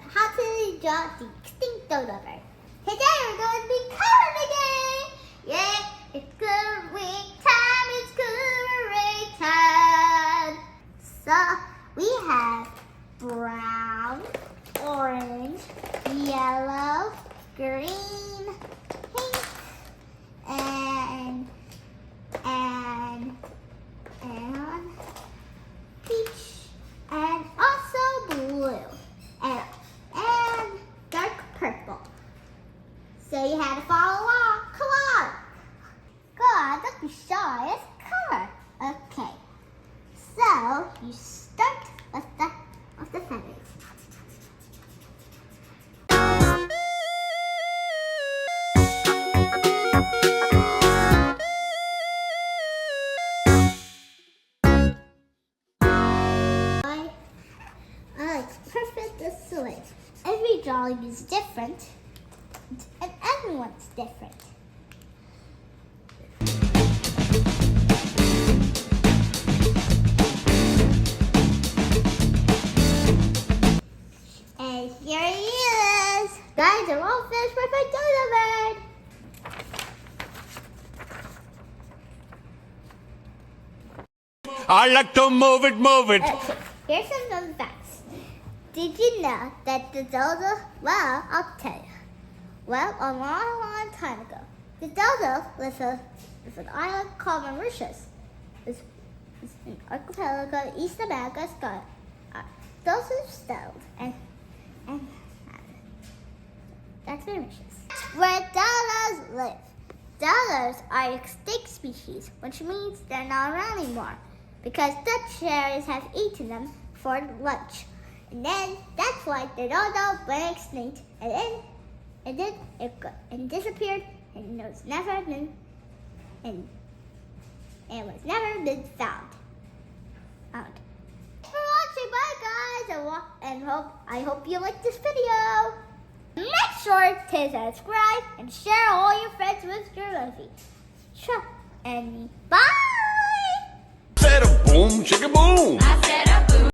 how to draw the extinct dodo bird. Today we're going to be coloring again. Yeah, it's coloring time. It's coloring time. So we have brown, orange, yellow, green, pink, and peach, and also blue, and dark purple. So you had to follow along. Come on. God, don't be shy. It's color. Okay. So you start with the feathers. It's perfect this way. Every drawing is different, and everyone's different. And here he is. Guys, are all finished with my dodo bird. I like to move it, move it. Okay, here's some fun facts. Did you know that the dodo, well, I'll tell you. Well, a long time ago, the dodo lives on an island called Mauritius. It's an archipelago east of Madagascar. Those are settled, and that's Mauritius. Where dodos live. Dodos are extinct species, which means they're not around anymore, because Dutch sharers have eaten them for lunch. And then that's why the dodo went extinct, and then it disappeared, and it was never been found. Thanks for watching, bye guys, and I hope you liked this video. Make sure to subscribe and share all your friends with your movie. Sure, and bye. Said a boom, chicka boom. I said